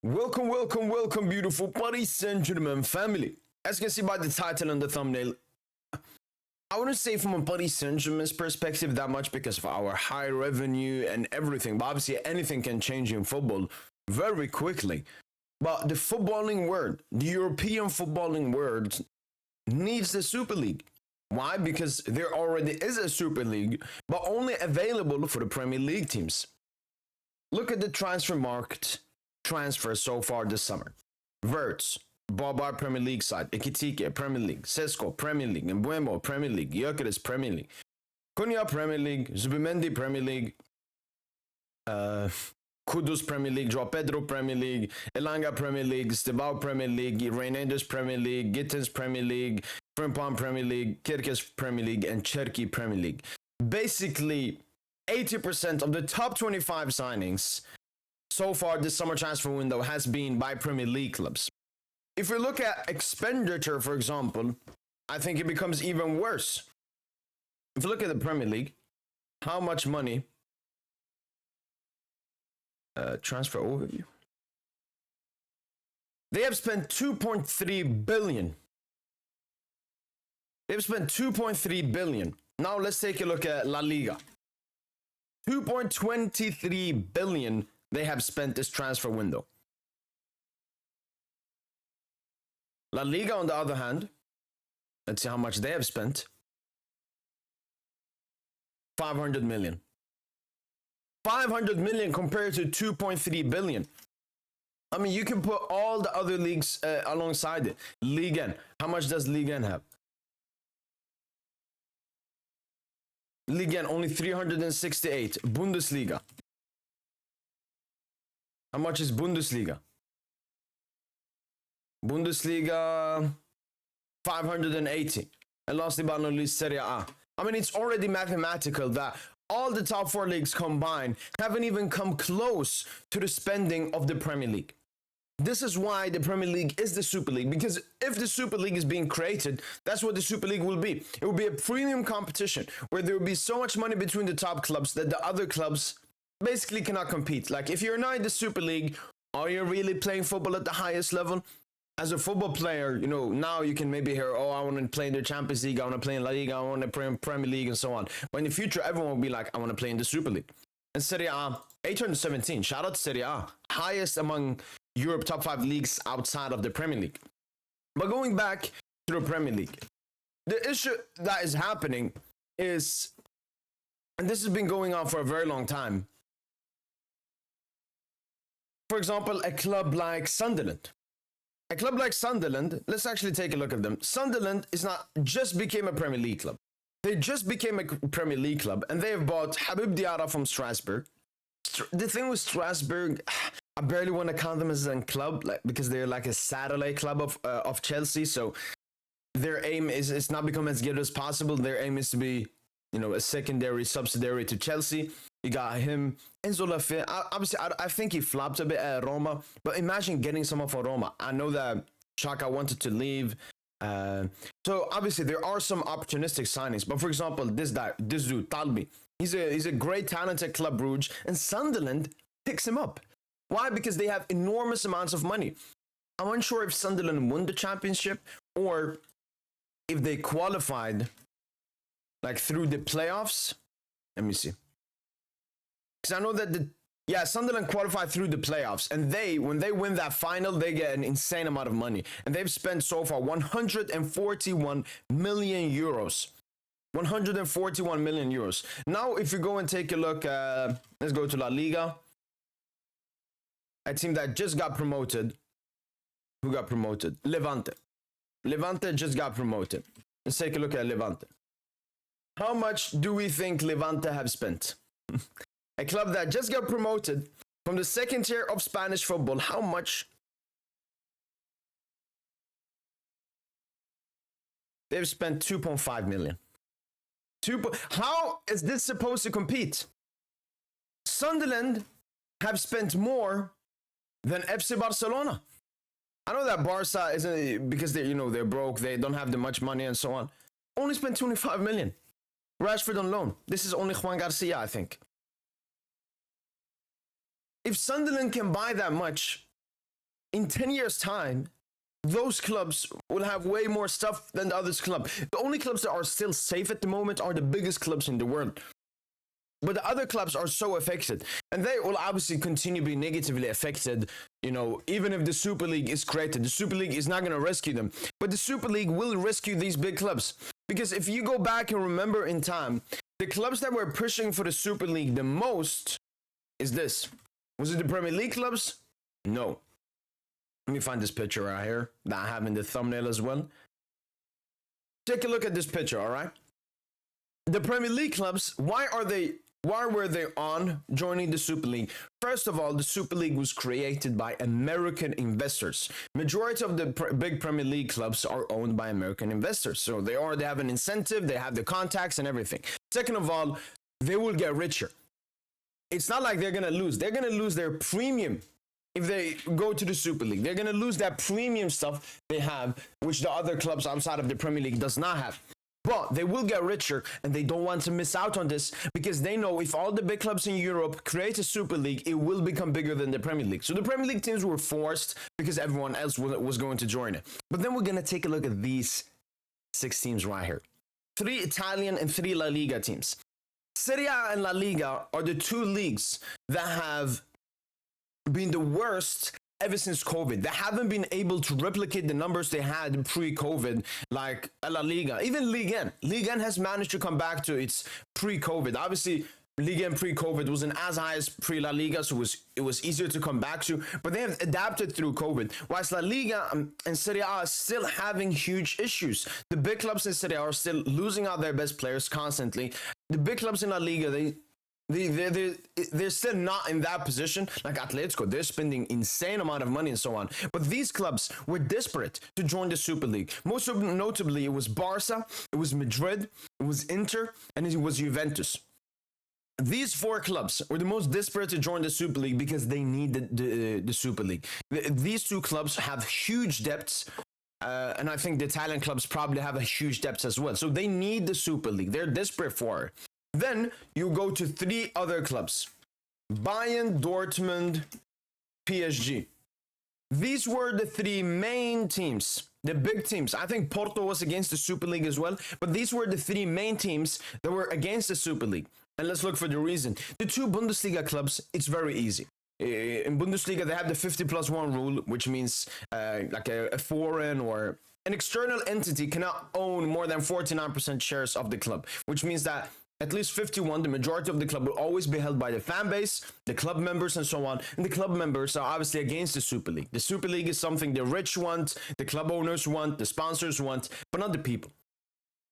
Welcome, beautiful Paris Saint-Germain family. As you can see by the title and the thumbnail, I wouldn't say from a Paris Saint-Germain's perspective that much because of our high revenue and everything. But obviously, anything can change in football very quickly. But the footballing world, the European footballing world, needs the Super League. Why? Because there already is a Super League, but only available for the Premier League teams. Look at the transfer market transfers so far this summer. Wirtz, Babar Premier League side, Ekitike Premier League, Sesko Premier League, Mbuemo Premier League, Gyökeres Premier League, Konya Premier League, Zubimendi Premier League, Kudus Premier League, Joao Pedro Premier League, Elanga Premier League, Stevao Premier League, Reynolds Premier League, Gittens Premier League, Frimpong Premier League, Kirkes Premier League, and Cherki Premier League. Basically, 80% of the top 25 signings so far this summer transfer window has been by Premier League clubs. If we look at expenditure, for example, I think it becomes even worse. If you look at the Premier League, how much money? Transfer overview. They have spent 2.3 billion. They've spent 2.3 billion. Now let's take a look at La Liga. 2.23 billion they have spent this transfer window. La Liga, on the other hand, let's see how much they have spent. 500 million. 500 million compared to 2.3 billion. I mean, you can put all the other leagues alongside it. Ligue 1. How much does Ligue 1 have? Ligue 1, only 368. Bundesliga. How much is Bundesliga? Bundesliga, 580. And lastly but not least, Serie A. I mean, it's already mathematical that all the top four leagues combined haven't even come close to the spending of the Premier League. This is why the Premier League is the Super League, because if the Super League is being created, that's what the Super League will be. It will be a premium competition where there will be so much money between the top clubs that the other clubs basically cannot compete. Like, if you're not in the Super League, are you really playing football at the highest level? As a football player, you know, now you can maybe hear, oh, I want to play in the Champions League, I want to play in La Liga, I want to play in Premier League, and so on. But in the future, everyone will be like, I want to play in the Super League. And Serie A, 817. Shout out to Serie A. Highest among Europe top 5 leagues outside of the Premier League. But going back to the Premier League, the issue that is happening is, and this has been going on for a very long time. For example, a club like Sunderland. A club like Sunderland, let's actually take a look at them. Sunderland is not just became a Premier League club. They just became a Premier League club, and they have bought Habib Diarra from Strasbourg. The thing with Strasbourg, I barely want to count them as a club, because they're like a satellite club of Chelsea. So their aim is not become as good as possible. Their aim is to be, you know, a secondary, subsidiary to Chelsea. You got him, Enzo Lafayette. Obviously, I think he flopped a bit at Roma, but imagine getting someone from Roma. I know that Xhaka wanted to leave. So obviously, there are some opportunistic signings. But for example, this dude, Talbi, he's a great talent at Club Brugge, and Sunderland picks him up. Why? Because they have enormous amounts of money. I'm unsure if Sunderland won the championship or if they qualified like through the playoffs. Let me see. Because I know that Sunderland qualified through the playoffs, and when they win that final, they get an insane amount of money. And they've spent so far 141 million euros. 141 million euros. Now, if you go and take a look, let's go to La Liga. A team that just got promoted. Who got promoted? Levante. Levante just got promoted. Let's take a look at Levante. How much do we think Levante have spent? A club that just got promoted from the second tier of Spanish football. How much? They've spent 2.5 million. How is this supposed to compete? Sunderland have spent more than FC Barcelona. I know that Barca isn't, because they're broke, they don't have that much money and so on. Only spent 25 million. Rashford on loan. This is only Juan Garcia, I think. If Sunderland can buy that much, in 10 years' time, those clubs will have way more stuff than the others club. The only clubs that are still safe at the moment are the biggest clubs in the world. But the other clubs are so affected, and they will obviously continue to be negatively affected. You know, even if the Super League is created, the Super League is not going to rescue them. But the Super League will rescue these big clubs. Because if you go back and remember in time, the clubs that were pushing for the Super League the most is this. Was it the Premier League clubs? No. Let me find this picture right here that I have in the thumbnail as well. Take a look at this picture, all right? The Premier League clubs, why were they on joining the Super League? First of all, the Super League was created by American investors. Majority of the big Premier League clubs are owned by American investors. So they already have an incentive, they have the contacts and everything. Second of all, they will get richer. It's not like they're going to lose. They're going to lose their premium if they go to the Super League. They're going to lose that premium stuff they have, which the other clubs outside of the Premier League does not have. But they will get richer, and they don't want to miss out on this because they know if all the big clubs in Europe create a Super League, it will become bigger than the Premier League. So the Premier League teams were forced because everyone else was going to join it. But then we're going to take a look at these 6 teams right here. 3 Italian and 3 La Liga teams. Serie A and La Liga are the 2 leagues that have been the worst ever since COVID. They haven't been able to replicate the numbers they had pre-COVID, like La Liga. Even Ligue 1. Ligue 1 has managed to come back to its pre-COVID. Obviously, Ligue 1 pre-COVID wasn't as high as pre-La Liga, so it was easier to come back to, but they have adapted through COVID. Whilst La Liga and Serie A are still having huge issues. The big clubs in Serie A are still losing out their best players constantly. The big clubs in La Liga, they're still not in that position. Like Atletico, they're spending insane amount of money and so on. But these clubs were desperate to join the Super League. Most notably, it was Barca, it was Madrid, it was Inter, and it was Juventus. These 4 clubs were the most desperate to join the Super League because they needed the Super League. These 2 clubs have huge debts. And I think the Italian clubs probably have a huge debts as well. So they need the Super League. They're desperate for it. Then you go to 3 other clubs. Bayern, Dortmund, PSG. These were the 3 main teams, the big teams. I think Porto was against the Super League as well, but these were the 3 main teams that were against the Super League. And let's look for the reason. The 2 Bundesliga clubs, it's very easy. In Bundesliga, they have the 50+1 rule, which means like a foreign or an external entity cannot own more than 49% shares of the club, which means that at least 51, the majority of the club will always be held by the fan base, the club members, and so on. And the club members are obviously against the Super League. The Super League is something the rich want, the club owners want, the sponsors want, but not the people.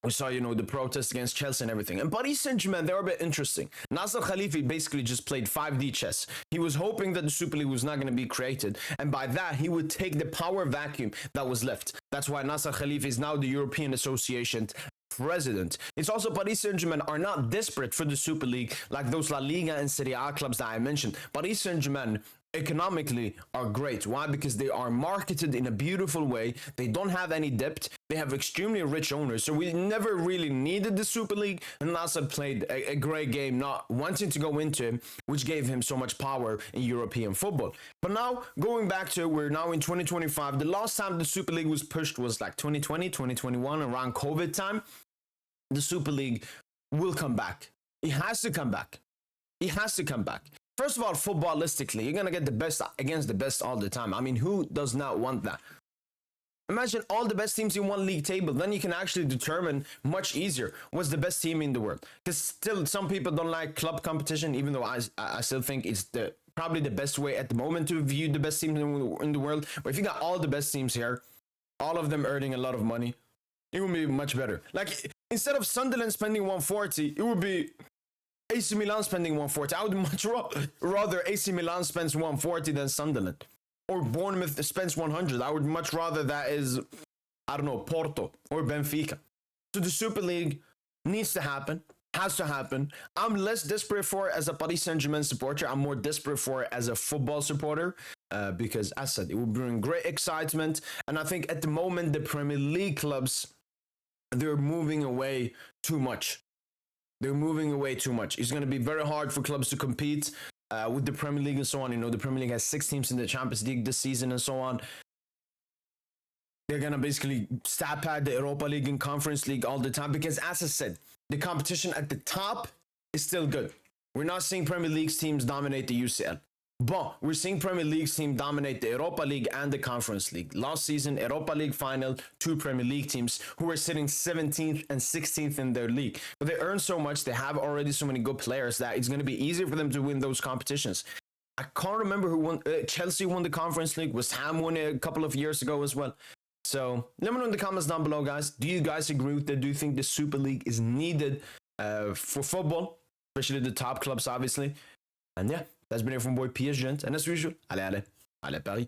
We saw, the protests against Chelsea and everything. And Paris Saint-Germain, they were a bit interesting. Nasser Khalifi basically just played 5D chess. He was hoping that the Super League was not going to be created. And by that, he would take the power vacuum that was left. That's why Nasser Khalifi is now the European Association president. It's also Paris Saint-Germain are not desperate for the Super League like those La Liga and Serie A clubs that I mentioned. Paris Saint-Germain economically are great. Why? Because they are marketed in a beautiful way. They don't have any debt. They have extremely rich owners. So we never really needed the Super League. And Nasser played a great game, not wanting to go into him, which gave him so much power in European football. But now, going back to, we're now in 2025. The last time the Super League was pushed was like 2020, 2021, around COVID time. The Super League will come back. It has to come back. It has to come back. First of all, footballistically, you're going to get the best against the best all the time. I mean, who does not want that? Imagine all the best teams in one league table. Then you can actually determine much easier what's the best team in the world. Because still, some people don't like club competition, even though I still think it's probably the best way at the moment to view the best teams in the world. But if you got all the best teams here, all of them earning a lot of money, it would be much better. Like, instead of Sunderland spending 140, it would be AC Milan spending 140. I would much rather AC Milan spends 140 than Sunderland. Or Bournemouth spends 100. I would much rather that is, I don't know, Porto or Benfica. So the Super League needs to happen, has to happen. I'm less desperate for it as a Paris Saint-Germain supporter. I'm more desperate for it as a football supporter because, as I said, it will bring great excitement. And I think at the moment, the Premier League clubs, they're moving away too much. They're moving away too much. It's going to be very hard for clubs to compete. with the Premier League and so on. You know, the Premier League has 6 teams in the Champions League this season and so on. They're going to basically stat pad the Europa League and Conference League all the time because, as I said, the competition at the top is still good. We're not seeing Premier League teams dominate the UCL. But we're seeing Premier League teams dominate the Europa League and the Conference League. Last season, Europa League final, 2 Premier League teams who were sitting 17th and 16th in their league. But they earn so much, they have already so many good players that it's going to be easier for them to win those competitions. I can't remember who won. Chelsea won the Conference League. West Ham won it a couple of years ago as well. So let me know in the comments down below, guys. Do you guys agree with that? Do you think the Super League is needed for football, especially the top clubs, obviously? And yeah, that's been it from boy PSGINT. And as usual, allez, Paris.